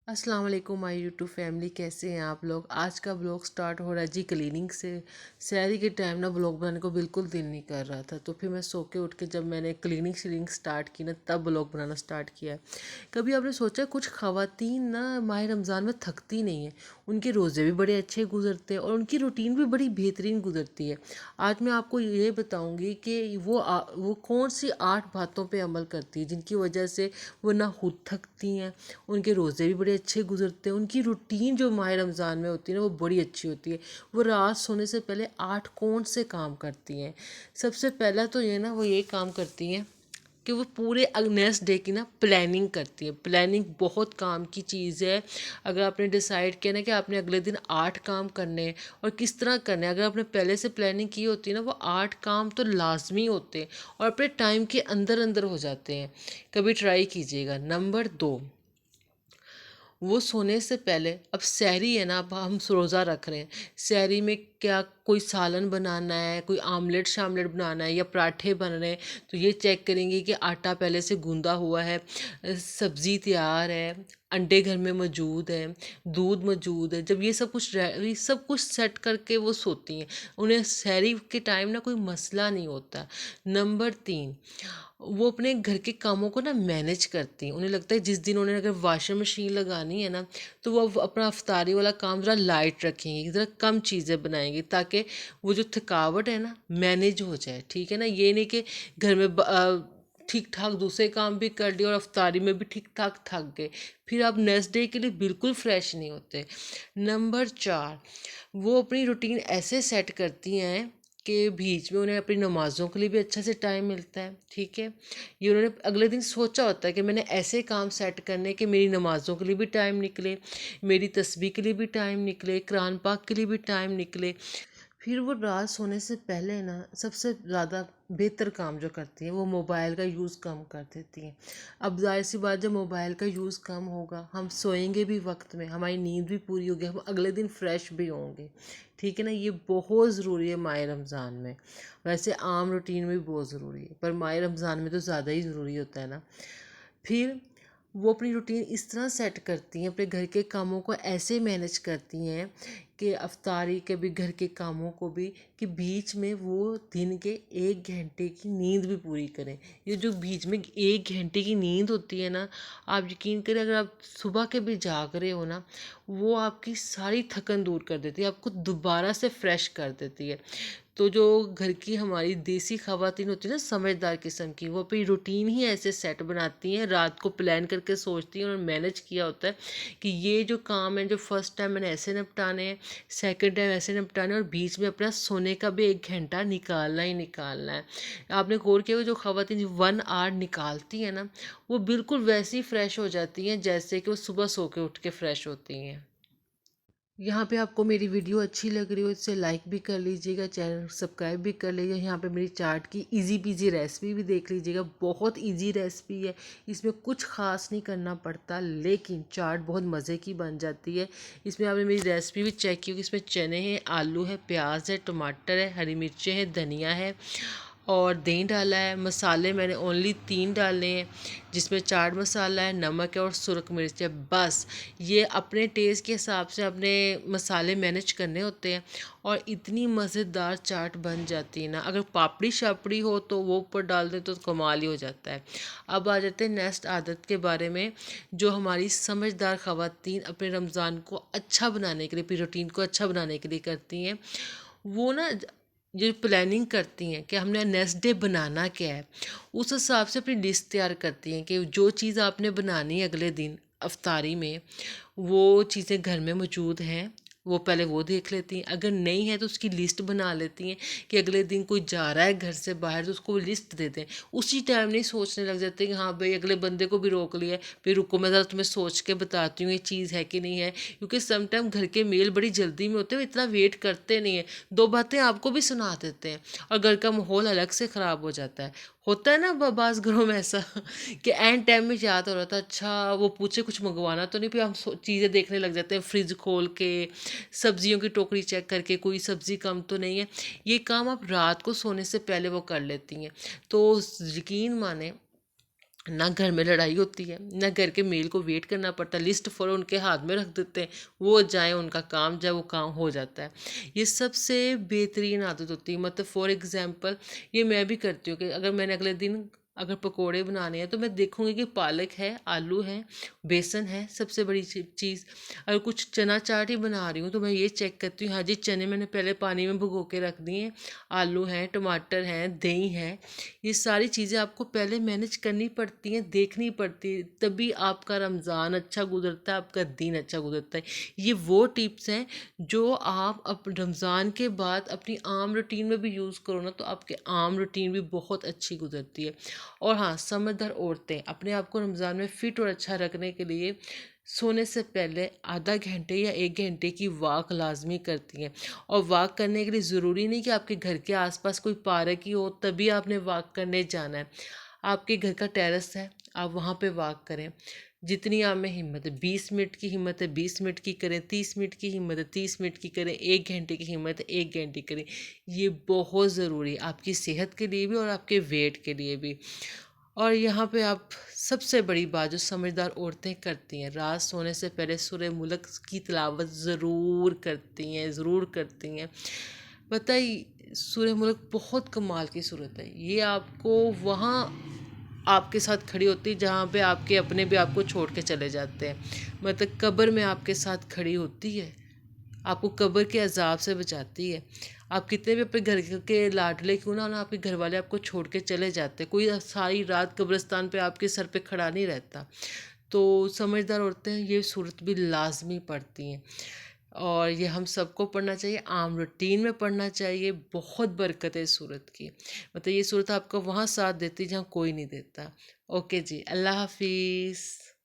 अस्सलाम वालेकुम my YouTube family, कैसे हैं आप लोग। आज का ब्लॉग स्टार्ट हो रहा है जी क्लीनिंग से। शहरी के टाइम ना ब्लॉग बनाने को बिल्कुल दिल नहीं कर रहा था, तो फिर मैं सो के उठ के जब मैंने क्लीनिंग श्लीनिंग स्टार्ट की ना, तब ब्लॉग बनाना स्टार्ट किया है। कभी आपने सोचा कुछ ख़वातीन ना माह रमज़ान में थकती नहीं है। उनके रोज़े भी बड़े अच्छे गुजरते हैं और उनकी रूटीन भी बड़ी बेहतरीन गुजरती है। आज मैं आपको ये बताऊँगी कि वो कौन सी 8 बातों पर अमल करती है जिनकी वजह से वो ना खुद थकती हैं, उनके रोज़े भी बड़े अच्छे गुजरते हैं। उनकी रूटीन जो माह रमज़ान में होती है ना, वो बड़ी अच्छी होती है। वो रात सोने से पहले 8 कौन से काम करती हैं। सबसे पहला तो ये ना, वो ये काम करती हैं कि वो पूरे नेक्स्ट डे की ना प्लानिंग करती है। प्लानिंग बहुत काम की चीज़ है। अगर आपने डिसाइड किया ना कि आपने अगले दिन 8 काम करने हैं और किस तरह करने हैं, अगर आपने पहले से प्लानिंग की होती है ना, वो 8 काम तो लाजमी होते हैं और अपने टाइम के अंदर अंदर हो जाते हैं। कभी ट्राई कीजिएगा। नंबर 2, वो सोने से पहले, अब सहरी है ना, अब हम रोज़ा रख रहे हैं। सहरी में क्या कोई सालन बनाना है, कोई आमलेट शामलेट बनाना है या पराठे बन रहे हैं, तो ये चेक करेंगे कि आटा पहले से गूंदा हुआ है, सब्ज़ी तैयार है, अंडे घर में मौजूद है, दूध मौजूद है। जब ये सब कुछ सेट करके वो सोती हैं, उन्हें सहरी के टाइम ना कोई मसला नहीं होता। नंबर 3, वो अपने घर के कामों को ना मैनेज करती हैं। उन्हें लगता है जिस दिन उन्हें अगर वॉशिंग मशीन लगानी है ना, तो वो अब अपना अफ्तारी वाला काम ज़रा लाइट रखेंगी, ज़रा कम चीज़ें बनाएंगी, ताकि वो जो थकावट है ना, मैनेज हो जाए। ठीक है ना, ये नहीं कि घर में ठीक ठाक दूसरे काम भी कर लिए और अफ्तारी में भी ठीक ठाक थक गए, फिर आप नेक्स्ट डे के लिए बिल्कुल फ्रेश नहीं होते। नंबर 4, वो अपनी रूटीन ऐसे सेट करती हैं कि बीच में उन्हें अपनी नमाज़ों के लिए भी अच्छा से टाइम मिलता है। ठीक है, ये उन्होंने अगले दिन सोचा होता है कि मैंने ऐसे काम सेट करने कि मेरी नमाज़ों के लिए भी टाइम निकले, मेरी तस्बीह के लिए भी टाइम निकले, कुरान पाक के लिए भी टाइम निकले। फिर वो रात सोने से पहले ना सबसे ज़्यादा बेहतर काम जो करती हैं, वो मोबाइल का यूज़ कम कर देती हैं। अब ज़ाहिर सी बात, जब मोबाइल का यूज़ कम होगा, हम सोएंगे भी वक्त में, हमारी नींद भी पूरी होगी, हम अगले दिन फ्रेश भी होंगे। ठीक है ना, ये बहुत ज़रूरी है माह रमज़ान में। वैसे आम रूटीन में भी बहुत ज़रूरी है, पर माह रमज़ान में तो ज़्यादा ही ज़रूरी होता है ना। फिर वो अपनी रूटीन इस तरह सेट करती हैं, अपने घर के कामों को ऐसे मैनेज करती हैं कि अफ्तारी के भी, घर के कामों को भी, कि बीच में वो दिन के 1 घंटे की नींद भी पूरी करें। ये जो बीच में 1 घंटे की नींद होती है ना, आप यकीन करें, अगर आप सुबह के भी जाग रहे हो ना, वो आपकी सारी थकन दूर कर देती है, आपको दोबारा से फ्रेश कर देती है। तो जो घर की हमारी देसी ख़वातीन होती है ना, समझदार किस्म की, वो अपनी रूटीन ही ऐसे सेट बनाती हैं, रात को प्लान करके सोचती हैं और मैनेज किया होता है कि ये जो काम है, जो फर्स्ट टाइम मैंने ऐसे निपटाने हैं, सेकंड टाइम ऐसे निपटाने हैं, और बीच में अपना सोने का भी 1 घंटा निकालना ही निकालना है। आपने गौर किया होगा, जो ख़वातीन 1 आवर निकालती हैं ना, वो बिल्कुल वैसी फ्रेश हो जाती हैं जैसे कि वो सुबह सो के उठ के फ्रेश होती हैं। यहाँ पे आपको मेरी वीडियो अच्छी लग रही हो, इसे लाइक भी कर लीजिएगा, चैनल सब्सक्राइब भी कर लीजिएगा। यहाँ पे मेरी चाट की इजी पीजी रेसिपी भी देख लीजिएगा, बहुत इजी रेसिपी है, इसमें कुछ ख़ास नहीं करना पड़ता, लेकिन चाट बहुत मज़े की बन जाती है। इसमें आपने मेरी रेसिपी भी चेक की होगी, इसमें चने हैं, आलू है, प्याज है, टमाटर है, हरी मिर्चें हैं, धनिया है और दही डाला है। मसाले मैंने ओनली 3 डाले हैं, जिसमें चाट मसाला है, नमक है और सुरख मिर्च है, बस। ये अपने टेस्ट के हिसाब से अपने मसाले मैनेज करने होते हैं और इतनी मज़ेदार चाट बन जाती है ना। अगर पापड़ी शापड़ी हो तो वो ऊपर डाल दें तो कमाल ही हो जाता है। अब आ जाते हैं नेक्स्ट आदत के बारे में, जो हमारी समझदार ख़वातीन अपने रमज़ान को अच्छा बनाने के लिए, अपनी रूटीन को अच्छा बनाने के लिए करती हैं। वो ना जो प्लानिंग करती हैं कि हमने नेक्स्ट डे बनाना क्या है, उस हिसाब से अपनी लिस्ट तैयार करती हैं कि जो चीज़ आपने बनानी है अगले दिन अफ्तारी में, वो चीज़ें घर में मौजूद हैं, वो पहले वो देख लेती हैं। अगर नहीं है तो उसकी लिस्ट बना लेती हैं कि अगले दिन कोई जा रहा है घर से बाहर, तो उसको लिस्ट दे दें। उसी टाइम नहीं सोचने लग जाते कि हाँ भाई अगले बंदे को भी रोक लिया है, फिर रुको मैं ज़रा तुम्हें सोच के बताती हूँ ये चीज़ है कि नहीं है। क्योंकि समटाइम घर के मेल बड़ी जल्दी में होते हैं, वो इतना वेट करते नहीं है, 2 बातें आपको भी सुना देते हैं और घर का माहौल अलग से ख़राब हो जाता है। होता है ना बाज़ घरों में ऐसा कि एंड टाइम में याद हो रहा था, अच्छा वो पूछे कुछ मंगवाना तो नहीं, फिर हम चीज़ें देखने लग जाते हैं, फ्रिज खोल के, सब्जियों की टोकरी चेक करके कोई सब्ज़ी कम तो नहीं है। ये काम आप रात को सोने से पहले वो कर लेती हैं, तो यकीन माने ना घर में लड़ाई होती है, ना घर के मेल को वेट करना पड़ता, लिस्ट फॉलो उनके हाथ में रख देते हैं, वो जाए उनका काम जाए, वो काम हो जाता है। ये सबसे बेहतरीन आदत होती है। मतलब फॉर एग्जांपल ये मैं भी करती हूँ कि अगर मैंने अगले दिन अगर पकोड़े बनाने हैं तो मैं देखूंगी कि पालक है, आलू है, बेसन है, सबसे बड़ी चीज़। अगर कुछ चना चाट ही बना रही हूँ तो मैं ये चेक करती हूँ, हाँ जी चने मैंने पहले पानी में भिगो के रख दिए, आलू हैं, टमाटर हैं, दही है। ये सारी चीज़ें आपको पहले मैनेज करनी पड़ती हैं, देखनी पड़ती है, तभी आपका रमज़ान अच्छा गुजरता है, आपका दिन अच्छा गुजरता है। ये वो टिप्स हैं जो आप अब रमज़ान के बाद अपनी आम रूटीन में भी यूज़ करो ना, तो आपके आम रूटीन भी बहुत अच्छी गुजरती है। और हाँ, समझदार औरतें अपने आप को रमज़ान में फ़िट और अच्छा रखने के लिए सोने से पहले आधा घंटे या 1 घंटे की वॉक लाजमी करती हैं। और वॉक करने के लिए ज़रूरी नहीं कि आपके घर के आसपास कोई पार्क ही हो तभी आपने वॉक करने जाना है। आपके घर का टेरेस है, आप वहाँ पे वॉक करें। जितनी आप में हिम्मत है, 20 मिनट की हिम्मत है 20 मिनट की करें, 30 मिनट की हिम्मत है 30 मिनट की करें, 1 घंटे की हिम्मत है 1 घंटे करें। ये बहुत ज़रूरी है आपकी सेहत के लिए भी और आपके वेट के लिए भी। और यहाँ पे आप सबसे बड़ी बात जो समझदार औरतें करती हैं, रात सोने से पहले सूरह मुल्क की तिलावत ज़रूर करती हैं, ज़रूर करती हैं। पता ही सूरह मुल्क बहुत कमाल की सूरत है। ये आपको वहाँ आपके साथ खड़ी होती है जहाँ पे आपके अपने भी आपको छोड़ के चले जाते हैं। मतलब कब्र में आपके साथ खड़ी होती है, आपको कब्र के अजाब से बचाती है। आप कितने भी अपने घर के लाडले क्यों ना आपके घर वाले आपको छोड़ के चले जाते हैं, कोई सारी रात कब्रिस्तान पे आपके सर पे खड़ा नहीं रहता। तो समझदार औरतें ये सूरत भी लाजमी पढ़ती हैं, और ये हम सबको पढ़ना चाहिए, आम रूटीन में पढ़ना चाहिए। बहुत बरकत है इस सूरत की। मतलब ये सूरत आपको वहाँ साथ देती है जहाँ कोई नहीं देता। ओके जी, अल्लाह हाफिज़।